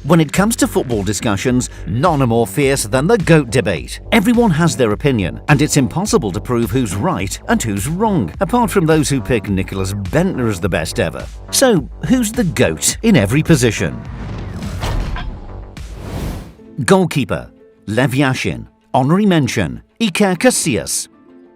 When it comes to football discussions, none are more fierce than the GOAT debate. Everyone has their opinion, and it's impossible to prove who's right and who's wrong, apart from those who pick Nicholas Bentner as the best ever. So, who's the GOAT in every position? Goalkeeper: Lev Yashin. Honorary mention: Iker Casillas.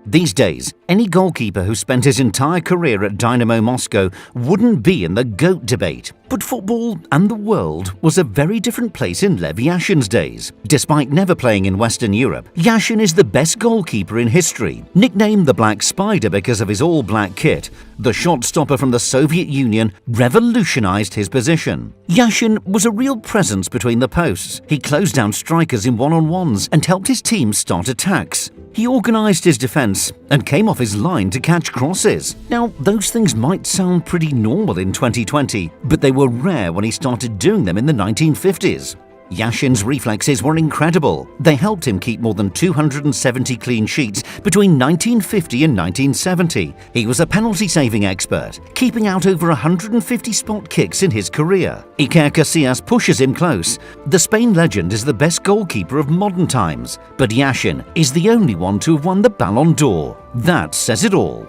These days, any goalkeeper who spent his entire career at Dynamo Moscow wouldn't be in the GOAT debate. But football and the world was a very different place in Lev Yashin's days. Despite never playing in Western Europe, Yashin is the best goalkeeper in history. Nicknamed the Black Spider because of his all-black kit, the shot stopper from the Soviet Union revolutionized his position. Yashin was a real presence between the posts. He closed down strikers in one-on-ones and helped his team start attacks. He organised his defence and came off his line to catch crosses. Now, those things might sound pretty normal in 2020, but they were rare when he started doing them in the 1950s. Yashin's reflexes were incredible. They helped him keep more than 270 clean sheets between 1950 and 1970. He was a penalty-saving expert, keeping out over 150 spot kicks in his career. Iker Casillas pushes him close. The Spain legend is the best goalkeeper of modern times, but Yashin is the only one to have won the Ballon d'Or. That says it all.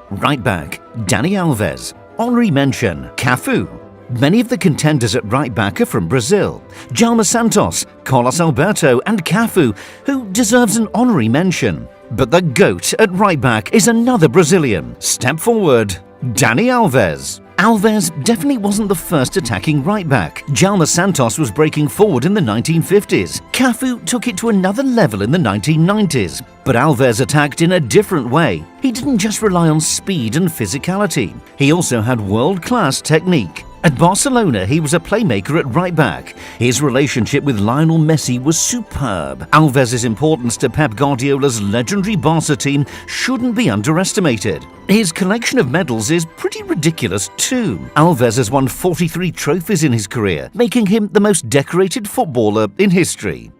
Right back: Dani Alves. Honorary mention: Cafu. Many of the contenders at right back are from Brazil: Djalma Santos, Carlos Alberto and Cafu, who deserves an honorary mention. But the GOAT at right back is another Brazilian. Step forward: Dani Alves. Alves definitely wasn't the first attacking right back. Djalma Santos was breaking forward in the 1950s. Cafu took it to another level in the 1990s. But Alves attacked in a different way. He didn't just rely on speed and physicality. He also had world-class technique. At Barcelona, he was a playmaker at right back. His relationship with Lionel Messi was superb. Alves' importance to Pep Guardiola's legendary Barca team shouldn't be underestimated. His collection of medals is pretty ridiculous too. Alves has won 43 trophies in his career, making him the most decorated footballer in history.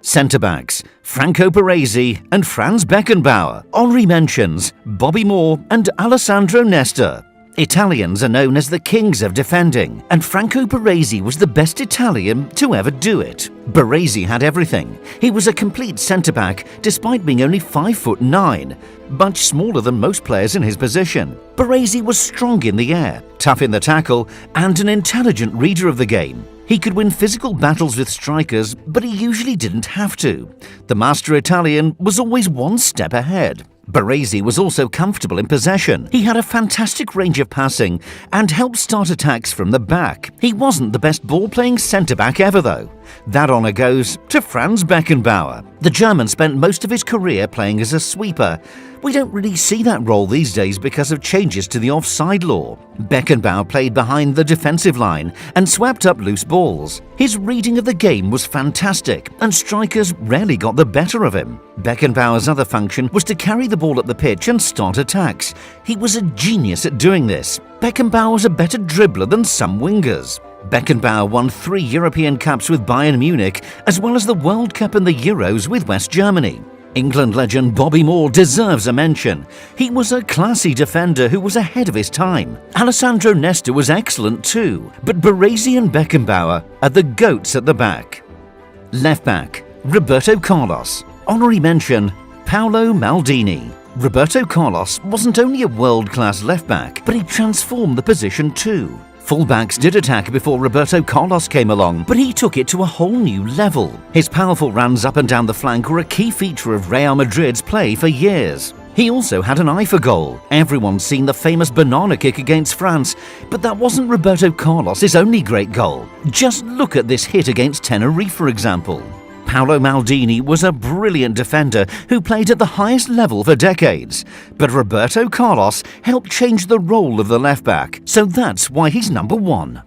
Centre-backs: Franco Baresi and Franz Beckenbauer. Honorary mentions: Bobby Moore and Alessandro Nesta. Italians are known as the kings of defending, and Franco Baresi was the best Italian to ever do it. Baresi had everything. He was a complete centre-back despite being only 5'9", much smaller than most players in his position. Baresi was strong in the air, tough in the tackle, and an intelligent reader of the game. He could win physical battles with strikers, but he usually didn't have to. The master Italian was always one step ahead. Baresi was also comfortable in possession. He had a fantastic range of passing and helped start attacks from the back. He wasn't the best ball-playing centre-back ever though. That honour goes to Franz Beckenbauer. The German spent most of his career playing as a sweeper. We don't really see that role these days because of changes to the offside law. Beckenbauer played behind the defensive line and swept up loose balls. His reading of the game was fantastic, and strikers rarely got the better of him. Beckenbauer's other function was to carry the ball up the pitch and start attacks. He was a genius at doing this. Beckenbauer was a better dribbler than some wingers. Beckenbauer won 3 European Cups with Bayern Munich, as well as the World Cup and the Euros with West Germany. England legend Bobby Moore deserves a mention. He was a classy defender who was ahead of his time. Alessandro Nesta was excellent too, but Baresi and Beckenbauer are the GOATs at the back. Left back: Roberto Carlos. Honorary mention: Paolo Maldini. Roberto Carlos wasn't only a world-class left back, but he transformed the position too. Fullbacks did attack before Roberto Carlos came along, but he took it to a whole new level. His powerful runs up and down the flank were a key feature of Real Madrid's play for years. He also had an eye for goal. Everyone's seen the famous banana kick against France, but that wasn't Roberto Carlos' only great goal. Just look at this hit against Tenerife, for example. Paolo Maldini was a brilliant defender who played at the highest level for decades. But Roberto Carlos helped change the role of the left-back, so that's why he's number 1.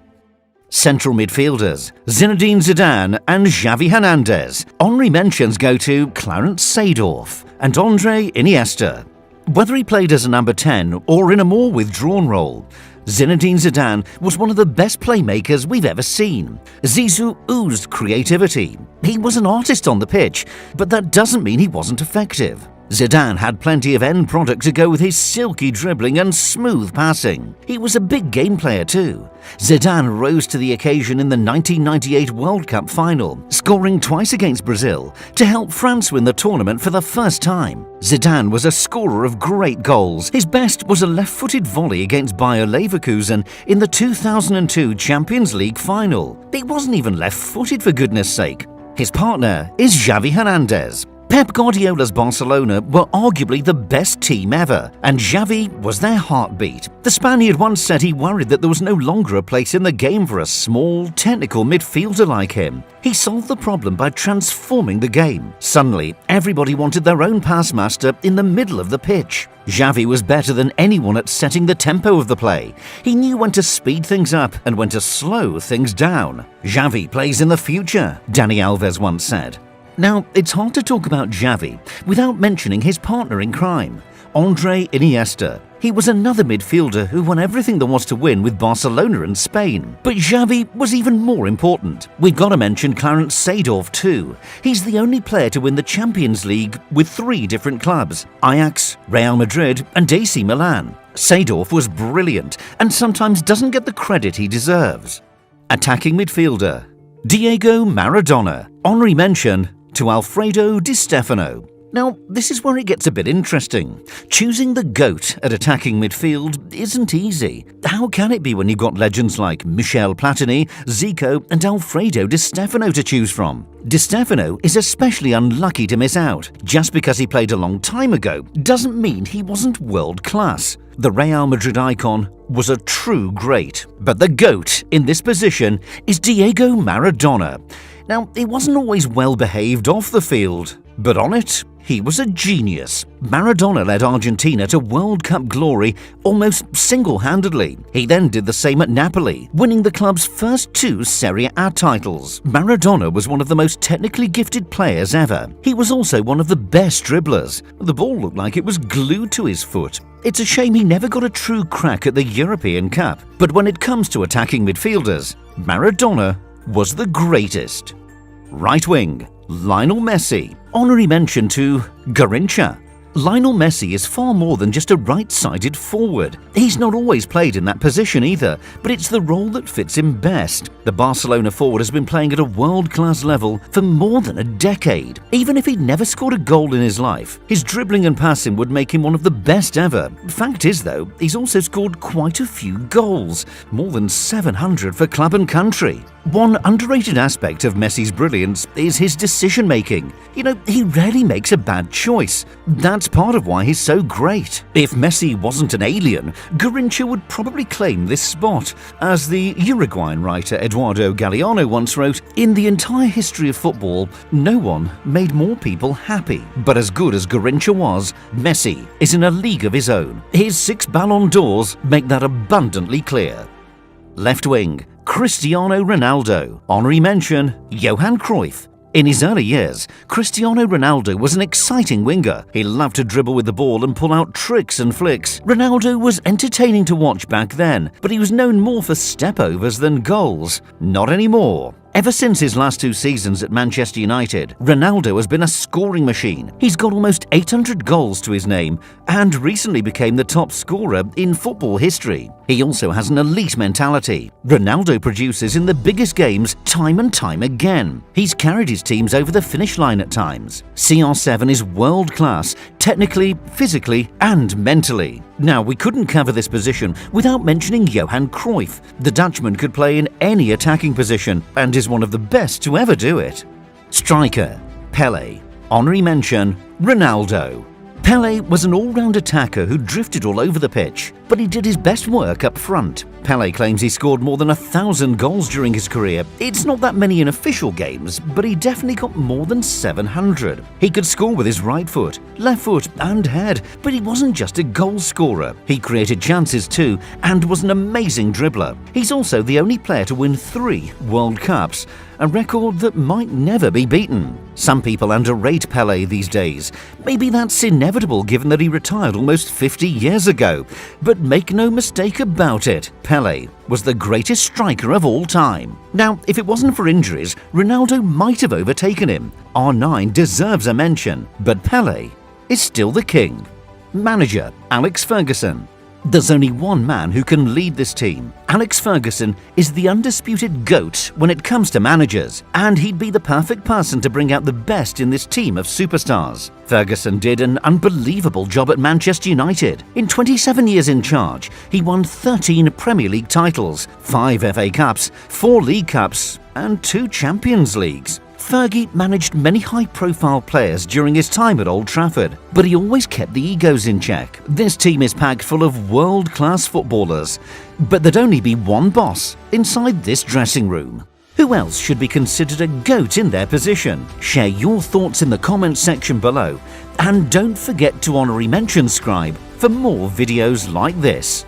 Central midfielders: Zinedine Zidane and Xavi Hernandez. Honorary mentions go to Clarence Seedorf and Andre Iniesta. Whether he played as a number 10 or in a more withdrawn role, Zinedine Zidane was one of the best playmakers we've ever seen. Zizou oozed creativity. He was an artist on the pitch, but that doesn't mean he wasn't effective. Zidane had plenty of end product to go with his silky dribbling and smooth passing. He was a big game player too. Zidane rose to the occasion in the 1998 World Cup final, scoring twice against Brazil to help France win the tournament for the first time. Zidane was a scorer of great goals. His best was a left-footed volley against Bayer Leverkusen in the 2002 Champions League final. He wasn't even left-footed, for goodness sake. His partner is Xavi Hernandez. Pep Guardiola's Barcelona were arguably the best team ever, and Xavi was their heartbeat. The Spaniard once said he worried that there was no longer a place in the game for a small, technical midfielder like him. He solved the problem by transforming the game. Suddenly, everybody wanted their own pass master in the middle of the pitch. Xavi was better than anyone at setting the tempo of the play. He knew when to speed things up and when to slow things down. Xavi plays in the future, Dani Alves once said. Now, it's hard to talk about Xavi without mentioning his partner in crime, Andre Iniesta. He was another midfielder who won everything there was to win with Barcelona and Spain. But Xavi was even more important. We've got to mention Clarence Seedorf too. He's the only player to win the Champions League with 3 different clubs: Ajax, Real Madrid and AC Milan. Seedorf was brilliant and sometimes doesn't get the credit he deserves. Attacking midfielder: Diego Maradona. Honorary mention to Alfredo Di Stefano. Now, this is where it gets a bit interesting. Choosing the GOAT at attacking midfield isn't easy. How can it be when you've got legends like Michel Platini, Zico and Alfredo Di Stefano to choose from? Di Stefano is especially unlucky to miss out. Just because he played a long time ago doesn't mean he wasn't world class. The Real Madrid icon was a true great. But the GOAT in this position is Diego Maradona. Now, he wasn't always well behaved off the field, but on it, he was a genius. Maradona led Argentina to World Cup glory almost single-handedly. He then did the same at Napoli, winning the club's first 2 Serie A titles. Maradona was one of the most technically gifted players ever. He was also one of the best dribblers. The ball looked like it was glued to his foot. It's a shame he never got a true crack at the European Cup. But when it comes to attacking midfielders, Maradona was the greatest. Right wing: Lionel Messi. Honorary mention to Garrincha. Lionel Messi is far more than just a right-sided forward. He's not always played in that position either, but it's the role that fits him best. The Barcelona forward has been playing at a world-class level for more than a decade. Even if he'd never scored a goal in his life, his dribbling and passing would make him one of the best ever. Fact is, though, he's also scored quite a few goals, more than 700 for club and country. One underrated aspect of Messi's brilliance is his decision-making. You know, he rarely makes a bad choice. That's part of why he's so great. If Messi wasn't an alien, Garrincha would probably claim this spot. As the Uruguayan writer Eduardo Galeano once wrote, "In the entire history of football, no one made more people happy." But as good as Garrincha was, Messi is in a league of his own. His 6 Ballon d'Ors make that abundantly clear. Left wing: Cristiano Ronaldo. Honorary mention: Johan Cruyff. In his early years, Cristiano Ronaldo was an exciting winger. He loved to dribble with the ball and pull out tricks and flicks. Ronaldo was entertaining to watch back then, but he was known more for step-overs than goals. Not anymore. Ever since his last 2 seasons at Manchester United, Ronaldo has been a scoring machine. He's got almost 800 goals to his name and recently became the top scorer in football history. He also has an elite mentality. Ronaldo produces in the biggest games time and time again. He's carried his teams over the finish line at times. CR7 is world-class, technically, physically and mentally. Now, we couldn't cover this position without mentioning Johan Cruyff. The Dutchman could play in any attacking position and is one of the best to ever do it. Striker: Pelé. Honorary mention: Ronaldo. Pelé was an all-round attacker who drifted all over the pitch, but he did his best work up front. Pelé claims he scored more than 1,000 goals during his career. It's not that many in official games, but he definitely got more than 700. He could score with his right foot, left foot and head, but he wasn't just a goal scorer. He created chances too and was an amazing dribbler. He's also the only player to win 3 World Cups, a record that might never be beaten. Some people underrate Pelé these days. Maybe that's inevitable given that he retired almost 50 years ago. But make no mistake about it, Pelé was the greatest striker of all time. Now, if it wasn't for injuries, Ronaldo might have overtaken him. R9 deserves a mention, but Pelé is still the king. Manager Alex Ferguson. There's only one man who can lead this team. Alex Ferguson is the undisputed GOAT when it comes to managers, and he'd be the perfect person to bring out the best in this team of superstars. Ferguson did an unbelievable job at Manchester United. In 27 years in charge, he won 13 Premier League titles, 5 FA Cups, 4 League Cups, and 2 Champions Leagues. Fergie managed many high-profile players during his time at Old Trafford, but he always kept the egos in check. This team is packed full of world-class footballers, but there'd only be one boss inside this dressing room. Who else should be considered a GOAT in their position? Share your thoughts in the comments section below, and don't forget to honorary mention subscribe for more videos like this.